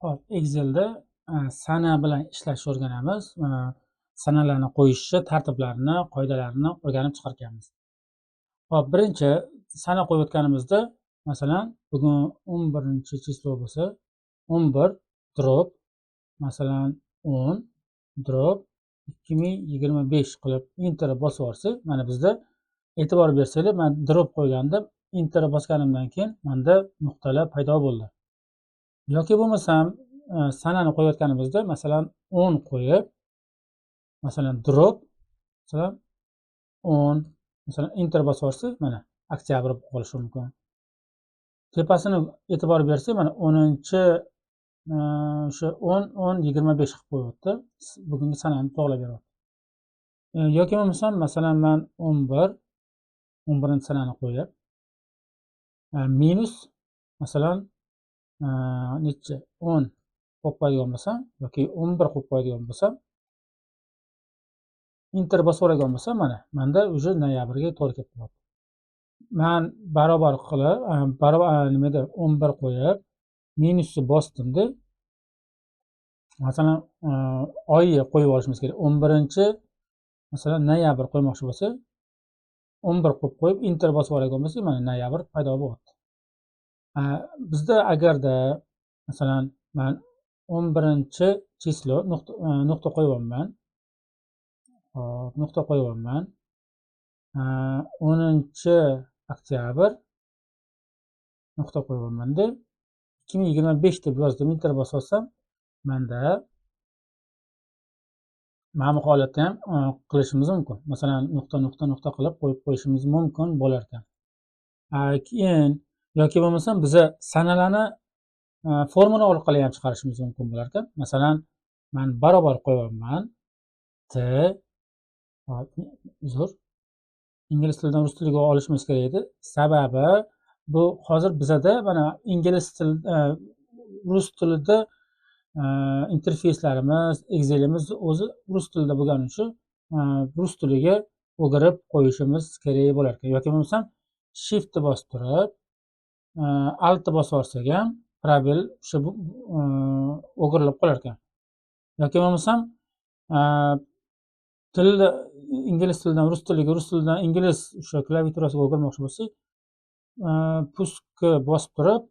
Hop, Excel'da sana bilan ishlashni o'rganamiz. Sanalarni qo'yishni, tartiblarini, qoidalarini o'rganib chiqarkanmiz. Hop, birinchi sana qo'yayotganimizda, masalan, bugun 11 bo'lsa, 11 drop, masalan, 10 drop 2025 qilib enter bosib yuborsak, mana bizda e'tibor bersanglar, men drop qo'yganda enter bosganimdan keyin menda nuqtalar paydo bo'ldi. Yoki bo'lmasam sanani qo'yayotganimizda, masalan, 10 qo'yib, masalan, drop, masalan, 10, masalan, enter bosib yuborsak, mana oktyabr bo'lib qolishi mumkin. Tepasini e'tibor bersak, mana 10-chi o'sha 10 25 qilib qo'yibdi. Bugungi sanani to'g'rilab beryapti. Yoki bo'lmasam, masalan, men 11 sanani qo'yib, minus, masalan, necha 10 qo'yib qo'yadigan bo'lsam yoki 11 qo'yib qo'yadigan bo'lsam, enter bosib yuboradigan bo'lsam, mana menda уже noyabrga to'g'ri kelib qoladi. Men barobar qilib, nimada 11 qo'yib, minusni bosdimda, masalan, oyni qo'yib olishimiz kerak. 11-chi, masalan, noyabr qo'ymoqchi bo'lsa, 11 qo'yib enter bosib yuboradigan bo'lsak, mana noyabr paydo bo'lyapti. Bizda agarda masalan men 11-chi chislo nuqta qo'yyapman. Hop, nuqta qo'yyapman. 10-chi oktyabr nuqta qo'yyapman-da. 2025 deb yozdim, enter bosib olsam, menda mana bu holatda ham qilishimiz mumkin. Masalan, nuqta qilib qo'yib qo'yishimiz mumkin bo'lar ekan. Keyin yoki bo'lmasam biza sanalarni formula orqali ham chiqarishimiz mumkin bo'lar ekan. Masalan, men barobar qo'yyapman. Zo'r. Ingliz tilidan rus tiliga olishimiz kerak edi. Sababi bu hozir bizada mana ingliz til, rus tilida interfeyslarimiz, Excel'imiz o'zi rus tilida bo'lgani uchun rus tiliga o'girib qo'yishimiz kerak bo'lar ekan. Yoki bo'lmasam shift bosib turib, alt bosib olsak ham probel o'sha o'girilib qolar ekan. Yoki bo'lmasam tilni ingliz tilidan rus tiliga, rus tilidan ingliz o'sha klaviaturasiga o'girmoqchi bo'lsak, puskni bosib turib,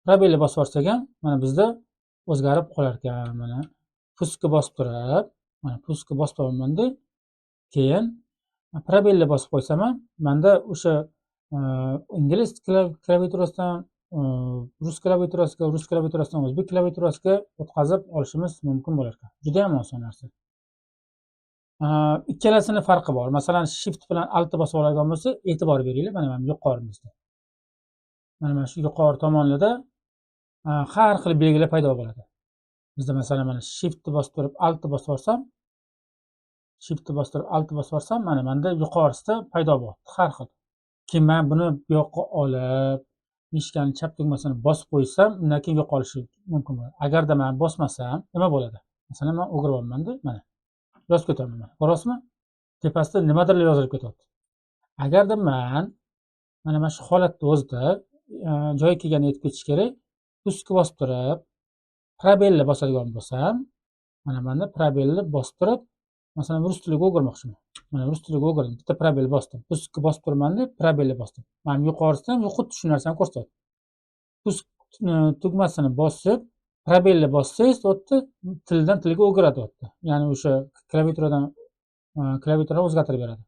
probelni bosib olsak ham mana bizda o'zgarib qolar ekan. Mana puskni bosib turib, mana puskni bosib olmanda, keyin probelni bosib qo'ysam ham menda o'sha ingliz klaviaturasidan rus klaviaturasidan o'zbek klaviaturasiga o'tkazib olishimiz mumkin bo'lar ekan. Juda ham oson narsa. Ikkalasini farqi bor. Masalan, shift bilan alt bosib oladigan bo'lsa, e'tibor beringlar, mana yuqorimizda. Mana shu yuqori tomonlarda har xil belgilar paydo bo'ladi. Bizda masalan mana shiftni bosib turib, alt bosib olsam, mana menda yuqorisida paydo bo'ldi, har xil. Keyin men buni bu yoqqa olib, mishkani chap tugmasini bosib qo'ysam, undan keyin yo'qolishi mumkin bo'ladi. Agarda men bosmasam, nima bo'ladi? Masalan, men o'giryapman-da, mana yozib ketaman. Ko'rasizmi? Tepasida nimadir yozilib ketyapti. Agarda men mana shu holatda o'zida joyi kelganda yetib ketish kerak, puskni bosib turib, probelni bosadigan bo'lsam, mana menda probelni bosib turib, masalan, rus tiliga o'girmoqchiman. Mana rus tiliga o'girdim, bitta probel bosdim. Puskni bosib turibman-da, probelni bosdim. Mana yuqorisidan xuddi shu narsani ko'rsatadi. Pusk tugmasini bosib, probelni bossangiz, o'tda tildan tilga o'giradi o'tda. Ya'ni o'sha klaviaturani o'zgartirib beradi.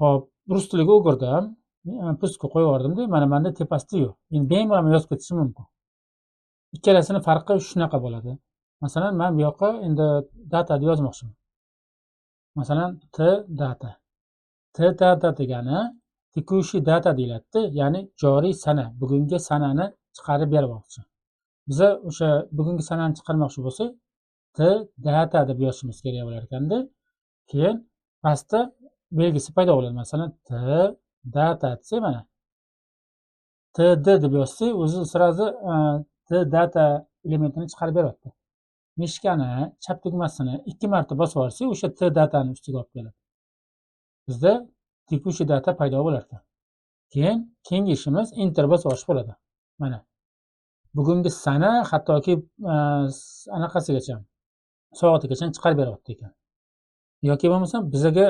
Hop, rus tiliga o'girdim, puskni qo'yib yubordimda, mana menda tepasida yo'q. Endi bemalol yozib ketishim mumkin. Ikkalasini farqi shunaqa bo'ladi. Masalan, men bu yoqqa endi data deb yozmoqchiman. Masalan, data. Data degani tekushi data deyiladi, ya'ni joriy sana, bugungi sanani chiqarib bermoqchi. Biza o'sha bugungi sanani chiqarmoqchi bo'lsak, data deb yozishimiz kerak bo'lar ekanda. Keyin pastda belgisi paydo bo'ladi. Masalan, data desa, mana td deb yozsak, o'zi sirazi data elementini chiqarib beryapti. Mishkani chap tugmasini 2 marta bosib olsak, o'sha datani ustiga olib keladi. Bizda tekushi data paydo bo'lar ekan. Keyin keyingi ishimiz enter bosib olish bo'ladi. Mana bugungi sana hattoki anaqasigacha soatigacha chiqarib beryapti ekan. Yoki bo'lmasa bizga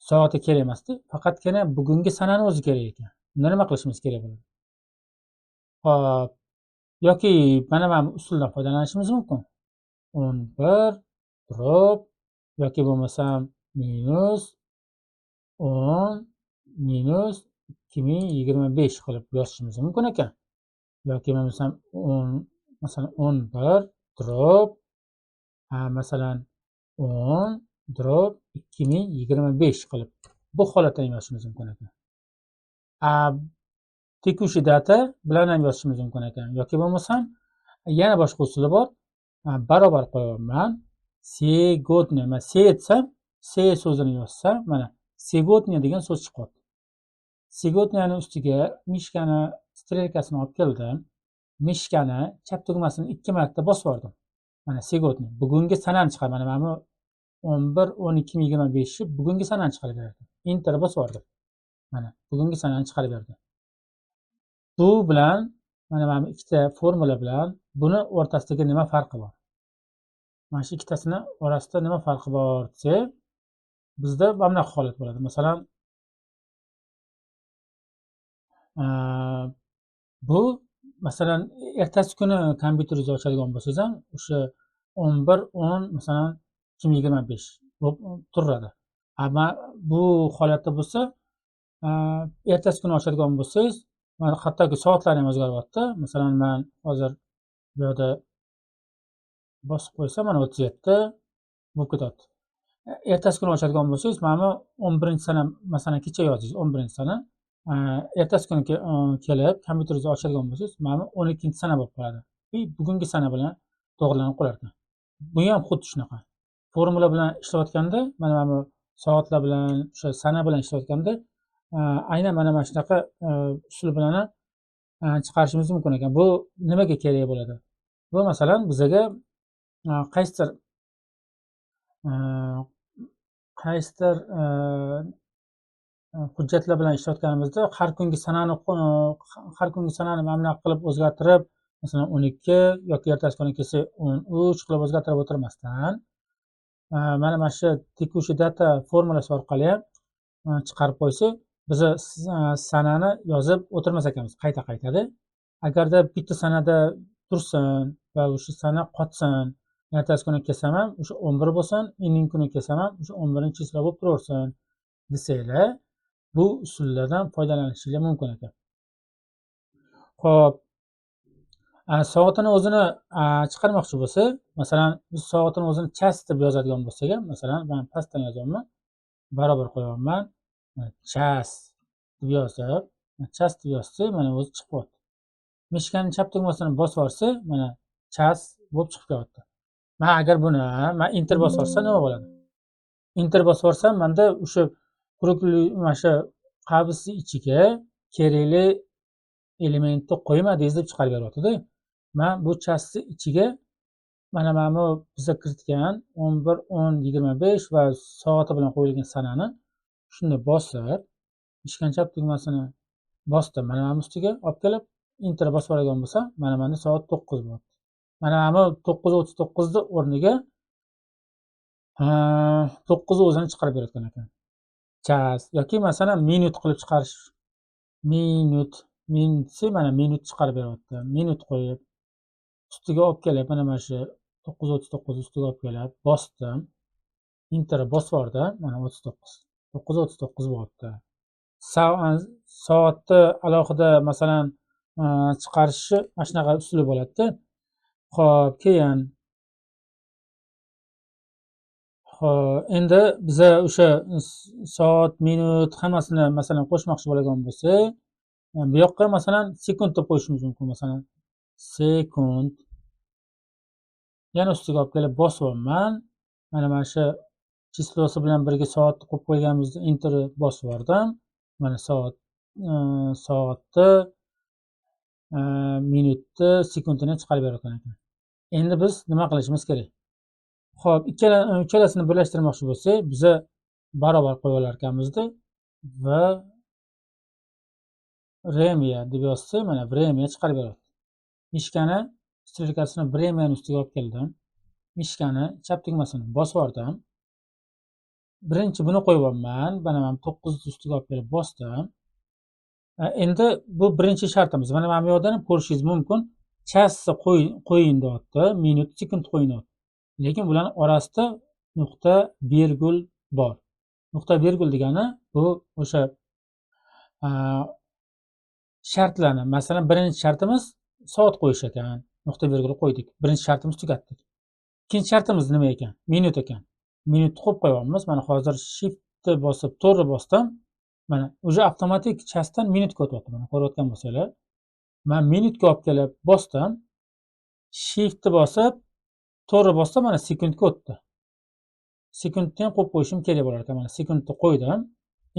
soati kerak emasdi, faqatgina bugungi sanani o'zi kerak ekan. Unda nima qilishimiz kerak bo'ladi? Hop, yoki mana bu usuldan foydalanishimiz mumkin. 11 drop yoki bo'lmasam minus 10 minus 2025 qilib yozishimiz mumkin ekan. Yoki bo'lmasam 10 masalan 11 drop masalan 10 drop 2025 qilib bu holatda ham yozishimiz mumkin ekan. Tekushi data bilan ham yozishimiz mumkin ekan. Yoki bo'lmasam yana boshqa usuli bor. Barobar qo'yaman. Сегодня, mana se etsam, se so'zini yozsam, mana сегодня degan so'z chiqyapti. Сегодняni ustiga mishkani strelkasini olib keldim. Mishkani chap tugmasini 2 marta bosib yubordim. Mana сегодня bugungi sanani chiqarib, mana bu 11 12 25 bugungi sanani chiqarib berdi. Enter bosib yubordim. Mana bugungi sanani chiqarib berdi. Bu bilan mana bu ikkita formula bilan buni o'rtasidagi nima farqi bor? Mana shu ikkitasini orasida nima farqi bor desa, bizda mana bunaqa holat bo'ladi. Masalan, bu masalan ertasi kuni kompyuteringizni ochadigan bo'lsangiz ham o'sha 11 10 masalan 2025 turadi. Ammo bu holatda bo'lsa, ertasi kuni ochadigan bo'lsangiz, mana hattoki soatlar ham o'zgaryapti. Masalan, men hozir bu yerda bosib qo'ysam, mana 37 bo'lib ketyapti. Ertasi kuni ochadigan bo'lsangiz, mana 11-sana masalan kecha yozdingiz 11-sana. Ertasi kuni kelib kompyuteringizni ochadigan bo'lsangiz, mana 12-sana bo'lib qoladi. Bugungi sana bilan to'g'rilanib qolar ekan. Bu ham xuddi shunaqa. Formula bilan ishlayotganda, mana bu soatlar bilan, o'sha sana bilan ishlayotganda, aynan mana shunaqa usul bilan chiqarishimiz mumkin ekan. Bu nimaga kerak bo'ladi? Bu masalan bizga qaysidir hujjatlar bilan ishlayotganimizda har kungi sanani mana qilib o'zgartirib, masalan 12 yoki ertasi kuni kelsa 13 qilib o'zgartirib o'tirmasdan, mana shu tekushi data formulasi orqali ham chiqarib qo'ysa, biz sanani yozib o'tirmas ekanmiz qayta-qaytada. Agarda bitta sanada tursin va o'sha sana qotsin, ertasi kuni kelsam ham o'sha 11 bo'lsin, inning kuni kelsam ham o'sha 11-chislo bo'lib turaversin desanglar, bu usullardan foydalanishingiz mumkin ekan. Xo'p, soatini o'zini chiqarmoqchi bo'lsa, masalan, biz soatini o'zini chas deb yozadigan bo'lsak ham, masalan, men pastdan yozyapman, barobar qo'yapman. Chas deb yozib, chas deb yozsak, mana o'zi chiqib qoldi. Mishkaning chap tugmasini bosib yuborsa, mana chas bo'lib chiqib kelyapti. Men agar buni men enter bosib yuborsam nima bo'ladi? Enter bosib yuborsam, menda o'sha quruqli mana shu qavsni ichiga kerakli elementni qo'ymadingiz deb chiqarib beryapti-da. Men bu chasni ichiga mana bu bizga kiritgan 11 10 25 va soati bilan qo'yilgan sanani shunda bosib, ishkan chap tugmasini bosdim. Mana bu ustiga olib kelib enter bosib yuborgan bo'lsam, mana menda soat 9 bo'lyapti. Mana bu 9:39 ni o'rniga 9 o'zini chiqarib berayotgan ekan. Chas yoki masalan minut qilib chiqarish. Minut mana minut chiqarib beryapti. Minut qo'yib ustiga olib kelib, mana shu 9:39 ustiga olib kelib bosdim. Enter bosib yubordim. Mana 39. 9:39 bo'lyapti. Soatni alohida masalan chiqarishi mana shunaqa usuli bo'ladi-da. Xo'p, keyin endi biz o'sha soat, minut hammasini masalan qo'shmoqchi bo'lgan bo'lsak, bu yoqqa masalan sekund deb qo'yishimiz mumkin. Masalan, sekund. Yana ustiga olib kelib bosyapman. Mana shu chislosi bilan birga soatni qo'yib qo'yganimizda enter bosib yubordim. Mana soatni, minutni, sekundini chiqarib berayotgan ekan. Endi biz nima qilishimiz kerak? Xo'p, ikkalasini birlashtirmoqchi bo'lsak, biz barobar qo'yib olar ekanmiz-da va время deb yozsak, mana время chiqarib beradi. mishkani strelkasini biremen ustiga olib keldim. Mishkani chap tugmasini bosib yubordim. Birinchi buni qo'yib olman. Mana men 9 ustiga olib kelib bosdim. Endi bu birinchi shartimiz. Mana bu yoqdan ham ko'rishingiz mumkin. Chasni qo'ying deyapti, minut, sekund qo'ying deyapti. Lekin bularning orasida nuqta virgul bor. Nuqta virgul degani bu o'sha shartlarni, masalan, birinchi shartimiz soat qo'yish ekan. Nuqta virgul qo'ydik. Birinchi shartimiz tugatdik. Ikkinchi shartimiz nima ekan? Minut ekan. Minutni qo'yib qo'yamiz. Mana hozir shiftni bosib, to'g'ri bosdim. Mana уже avtomatik chastdan minutga o'tyapti. Mana ko'rayotgan bo'lsanglar. Men minutga olib kelib bosdim. Shiftni bosib, to'g'ri bosdim, mana sekundga o'tdi. Sekundni ham qo'yib qo'yishim kerak bo'lar ekan. Mana sekundni qo'ydim.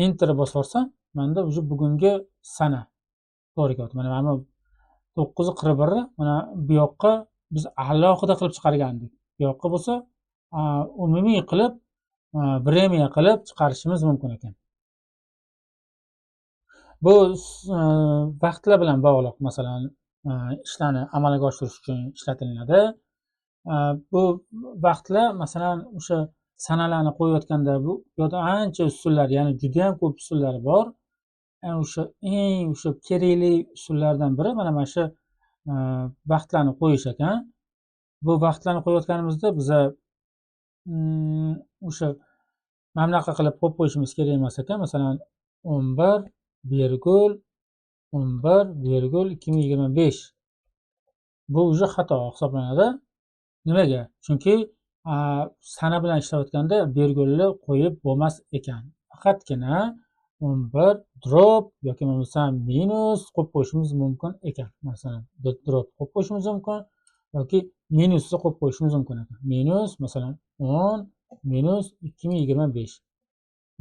Enter bosib yuborsam, menda уже bugungi sana to'g'ri kelyapti. Mana 9:41 mana bu yoqqa biz alohida qilib chiqargandik. Bu yoqqa bo'lsa, umumiy qilib, vremya qilib chiqarishimiz mumkin ekan. Bu vaqtlar bilan bog'liq, masalan, ishlarni amalga oshirish uchun ishlatiladi. Bu vaqtlar, masalan, o'sha sanalarni qo'yayotganda bu yo'da ancha usullar, ya'ni juda ham ko'p usullar bor. O'sha eng kerakli usullardan biri mana shu vaqtlarni qo'yish ekan. Bu vaqtlarni qo'yayotganimizda biza o'sha mana bunaqa qilib qo'yib qo'yishimiz kerak emas ekan. Masalan, 11,11,2025 bu уже xato hisoblanadi. Nimaga? Chunki sana bilan ishlayotganda virgulni qo'yib bo'lmas ekan. Faqatgina 11 drop yoki bo'lmasam minus qo'yib qo'yishimiz mumkin ekan. Masalan, drop qo'yib qo'yishimiz mumkin yoki minusni qo'yib qo'yishimiz mumkin ekan. Minus, masalan, 10 minus 2025.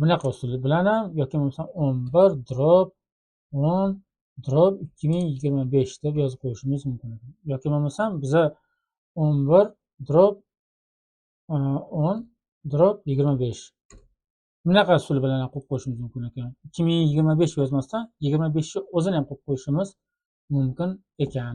Bunaqa usul bilan ham yoki bo'lmasam 11 drop 10 drop 2025 deb yozib qo'yishimiz mumkin ekan. Yoki bo'lmasam biza 11 drop 10 drop 25. Bunaqa usul bilan ham qo'yib qo'yishimiz mumkin ekan. 2025 yozmasdan 25 ni o'zini ham qo'yib qo'yishimiz mumkin ekan.